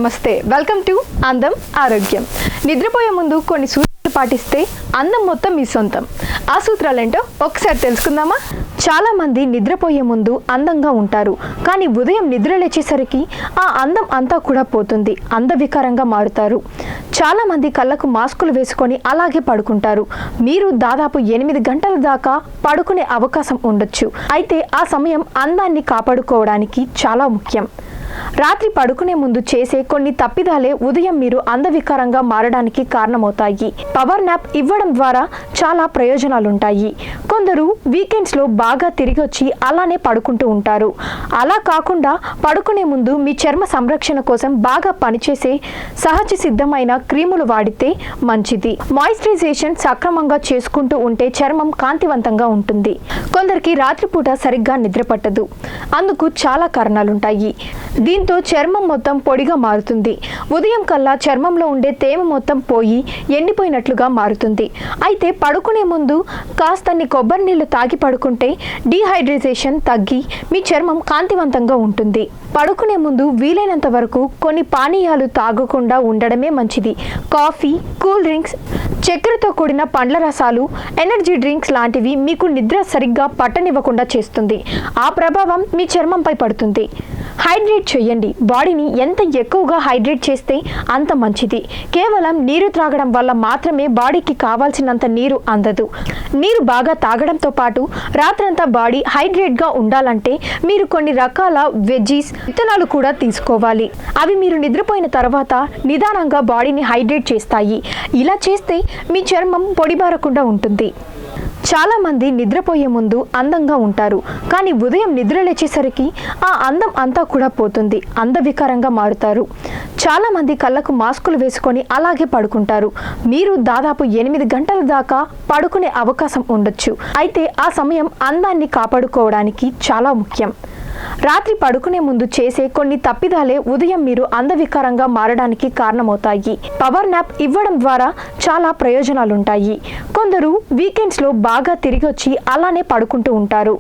నమస్తే, welcome to అందం ఆరోగ్యం. నిద్రపోయే ముందు కొన్ని సూత్రాలు పాటిస్తే అందం మొత్తం మీ సొంతం. ఆ సూత్రాలు ఏంటో ఒకసారి తెలుసుకుందామా? చాలా మంది నిద్రపోయే ముందు అందంగా ఉంటారు, కానీ ఉదయం నిద్ర లేచేసరికి ఆ అందం అంతా కూడా పోతుంది, అందవికారంగా మారుతారు. చాలా మంది కళ్ళకు మాస్కులు వేసుకొని అలాగే పడుకుంటారు. మీరు దాదాపు 8 గంటల దాకా పడుకునే అవకాశం ఉండొచ్చు. అయితే ఆ సమయం అందాన్ని కాపాడుకోవడానికి చాలా ముఖ్యం. రాత్రి పడుకునే ముందు చేసే కొన్ని తప్పిదాలే ఉదయం మీరు అందవికారంగా మారడానికి కారణమవుతాయి. పవర్ నాప్ ఇవ్వడం ద్వారా చాలా ప్రయోజనాలుంటాయి. కొందరు వీకెండ్స్లో బాగా తిరిగి వచ్చి అలానే పడుకుంటూ ఉంటారు. అలా కాకుండా పడుకునే ముందు మీ చర్మ సంరక్షణ కోసం బాగా పనిచేసే సహజ సిద్ధమైన క్రీములు వాడితే మంచిది. మాయిశ్చరైజేషన్ సక్రమంగా చేసుకుంటూ ఉంటే చర్మం కాంతివంతంగా ఉంటుంది. కొందరికి రాత్రిపూట సరిగ్గా నిద్ర పట్టదు. అందుకు చాలా కారణాలుంటాయి. దీంతో చర్మం మొత్తం పొడిగా మారుతుంది. ఉదయం కల్లా చర్మంలో ఉండే తేమ మొత్తం పోయి ఎండిపోయినట్లుగా మారుతుంది. అయితే పడుకునే ముందు కాస్తన్ని కొబ్బరి నీళ్లు తాగి పడుకుంటే డీహైడ్రేషన్ తగ్గి మీ చర్మం కాంతివంతంగా ఉంటుంది. పడుకునే ముందు వీలైనంత వరకు కొన్ని పానీయాలు తాగకుండా ఉండడమే మంచిది. కాఫీ, కూల్ డ్రింక్స్, చక్కెరతో కూడిన పండ్ల రసాలు, ఎనర్జీ డ్రింక్స్ లాంటివి మీకు నిద్ర సరిగ్గా పట్టనివ్వకుండా చేస్తుంది. ఆ ప్రభావం మీ చర్మంపై పడుతుంది. హైడ్రేట్ చేయండి. బాడీని ఎంత ఎక్కువగా హైడ్రేట్ చేస్తే అంత మంచిది. కేవలం నీరు త్రాగడం వల్ల మాత్రమే బాడీకి కావాల్సినంత నీరు అందదు. నీరు బాగా తాగడంతో పాటు రాత్రంతా బాడీ హైడ్రేట్గా ఉండాలంటే మీరు కొన్ని రకాల వెజ్జీస్, విత్తనాలు కూడా తీసుకోవాలి. అవి మీరు నిద్రపోయిన తర్వాత నిదానంగా బాడీని హైడ్రేట్ చేస్తాయి. ఇలా చేస్తే మీ చర్మం పొడిబారకుండా ఉంటుంది. చాలా మంది నిద్రపోయే ముందు అందంగా ఉంటారు, కానీ ఉదయం నిద్ర లేచేసరికి ఆ అందం అంతా కూడా పోతుంది, అందవికారంగా మారుతారు. చాలా మంది కళ్ళకు మాస్కులు వేసుకొని అలాగే పడుకుంటారు. మీరు దాదాపు 8 గంటల దాకా పడుకునే అవకాశం ఉండొచ్చు. అయితే ఆ సమయం అందాన్ని కాపాడుకోవడానికి చాలా ముఖ్యం. రాత్రి పడుకునే ముందు చేసే కొన్ని తప్పిదాలే ఉదయం మీరు అందవికారంగా మారడానికి కారణమవుతాయి. పవర్ నాప్ ఇవ్వడం ద్వారా చాలా ప్రయోజనాలుంటాయి. కొందరు వీకెండ్స్లో బాగా తిరిగి వచ్చి అలానే పడుకుంటూ ఉంటారు.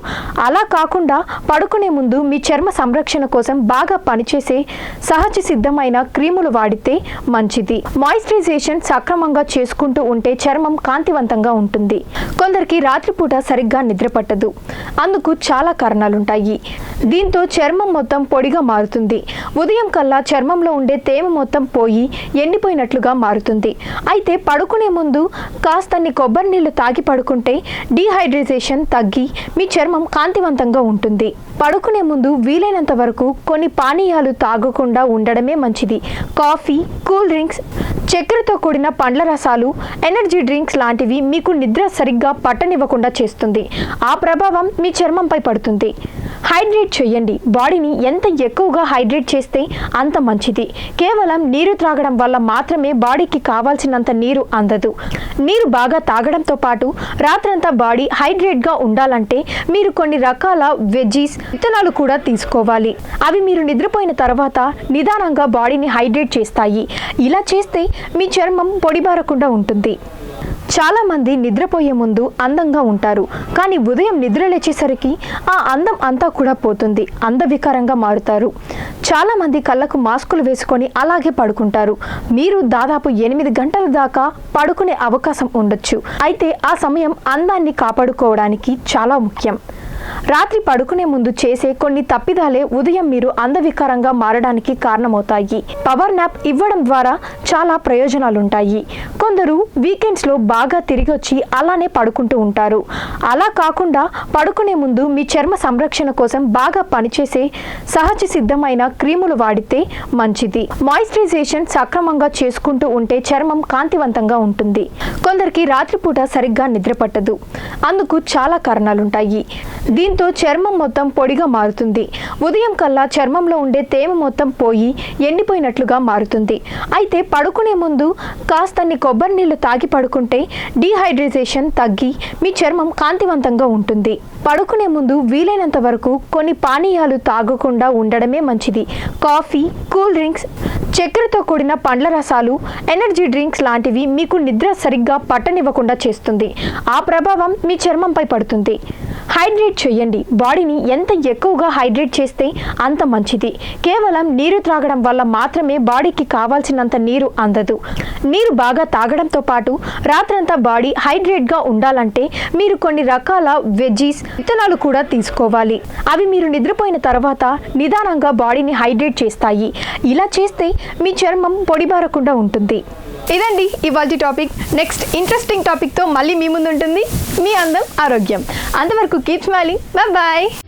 అలా కాకుండా పడుకునే ముందు మీ చర్మ సంరక్షణ కోసం బాగా పనిచేసే సహజ సిద్ధమైన క్రీములు వాడితే మంచిది. మాయిశ్చరైజేషన్ సక్రమంగా చేసుకుంటూ ఉంటే చర్మం కాంతివంతంగా ఉంటుంది. కొందరికి రాత్రిపూట సరిగ్గా నిద్ర పట్టదు. అందుకు చాలా కారణాలుంటాయి. దీంతో చర్మం మొత్తం పొడిగా మారుతుంది. ఉదయం కల్లా చర్మంలో ఉండే తేమ మొత్తం పోయి ఎండిపోయినట్లుగా మారుతుంది. అయితే పడుకునే ముందు కాస్తన్ని కొబ్బరి నీళ్లు తాగి పడుకుంటే డీహైడ్రేషన్ తగ్గి మీ చర్మం కాంతివంతంగా ఉంటుంది. పడుకునే ముందు వీలైనంత వరకు కొన్ని పానీయాలు తాగకుండా ఉండడమే మంచిది. కాఫీ, కూల్ డ్రింక్స్, చక్కెరతో కూడిన పండ్ల రసాలు, ఎనర్జీ డ్రింక్స్ లాంటివి మీకు నిద్ర సరిగ్గా పట్టనివ్వకుండా చేస్తుంది. ఆ ప్రభావం మీ చర్మంపై పడుతుంది. హైడ్రేట్ చేయండి. బాడీని ఎంత ఎక్కువగా హైడ్రేట్ చేస్తే అంత మంచిది. కేవలం నీరు త్రాగడం వల్ల మాత్రమే బాడీకి కావాల్సినంత నీరు అందదు. నీరు బాగా తాగడంతో పాటు రాత్రంతా బాడీ హైడ్రేట్గా ఉండాలంటే మీరు కొన్ని రకాల వెజ్జీస్, విత్తనాలు కూడా తీసుకోవాలి. అవి మీరు నిద్రపోయిన తర్వాత నిదానంగా బాడీని హైడ్రేట్ చేస్తాయి. ఇలా చేస్తే మీ చర్మం పొడిబారకుండా ఉంటుంది. చాలా మంది నిద్రపోయే ముందు అందంగా ఉంటారు, కానీ ఉదయం నిద్ర లేచేసరికి ఆ అందం అంతా కూడా పోతుంది, అందవికారంగా మారుతారు. చాలా మంది కళ్ళకు మాస్కులు వేసుకొని అలాగే పడుకుంటారు. మీరు దాదాపు 8 గంటల దాకా పడుకునే అవకాశం ఉండొచ్చు. అయితే ఆ సమయం అందాన్ని కాపాడుకోవడానికి చాలా ముఖ్యం. రాత్రి పడుకునే ముందు చేసే కొన్ని తప్పిదాలే ఉదయం మీరు అందవికారంగా మారడానికి కారణమవుతాయి. పవర్ నాప్ ఇవ్వడం ద్వారా చాలా ప్రయోజనాలుంటాయి. కొందరు వీకెండ్స్లో బాగా తిరిగి వచ్చి అలానే పడుకుంటూ ఉంటారు. అలా కాకుండా పడుకునే ముందు మీ చర్మ సంరక్షణ కోసం బాగా పనిచేసే సహజ సిద్ధమైన క్రీములు వాడితే మంచిది. మాయిశ్చరైజేషన్ సక్రమంగా చేసుకుంటూ ఉంటే చర్మం కాంతివంతంగా ఉంటుంది. కొందరికి రాత్రిపూట సరిగ్గా నిద్ర పట్టదు. అందుకు చాలా కారణాలుంటాయి. దీంతో చర్మం మొత్తం పొడిగా మారుతుంది. ఉదయం కల్లా చర్మంలో ఉండే తేమ మొత్తం పోయి ఎండిపోయినట్లుగా మారుతుంది. అయితే పడుకునే ముందు కాస్తన్ని కొబ్బరి నీళ్లు తాగి పడుకుంటే డీహైడ్రేషన్ తగ్గి మీ చర్మం కాంతివంతంగా ఉంటుంది. పడుకునే ముందు వీలైనంత వరకు కొన్ని పానీయాలు తాగకుండా ఉండడమే మంచిది. కాఫీ, కూల్ డ్రింక్స్, చక్కెరతో కూడిన పండ్ల రసాలు, ఎనర్జీ డ్రింక్స్ లాంటివి మీకు నిద్ర సరిగ్గా పట్టనివ్వకుండా చేస్తుంది. ఆ ప్రభావం మీ చర్మంపై పడుతుంది. హైడ్రేట్ చేయండి. బాడీని ఎంత ఎక్కువగా హైడ్రేట్ చేస్తే అంత మంచిది. కేవలం నీరు త్రాగడం వల్ల మాత్రమే బాడీకి కావాల్సినంత నీరు అందదు. నీరు బాగా తాగడంతో పాటు రాత్రంతా బాడీ హైడ్రేట్గా ఉండాలంటే మీరు కొన్ని రకాల వెజ్జీస్ విత్తనాలు కూడా తీసుకోవాలి. అవి మీరు నిద్రపోయిన తర్వాత నిదానంగా బాడీని హైడ్రేట్ చేస్తాయి. ఇలా చేస్తే మీ చర్మం పొడిబారకుండా ఉంటుంది. ఇదండి ఇవాల్టి టాపిక్. నెక్స్ట్ ఇంట్రెస్టింగ్ టాపిక్తో మళ్ళీ మీ ముందు ఉంటుంది మీ అందం ఆరోగ్యం. అంతవరకు కీప్ స్మైలింగ్. బాయ్.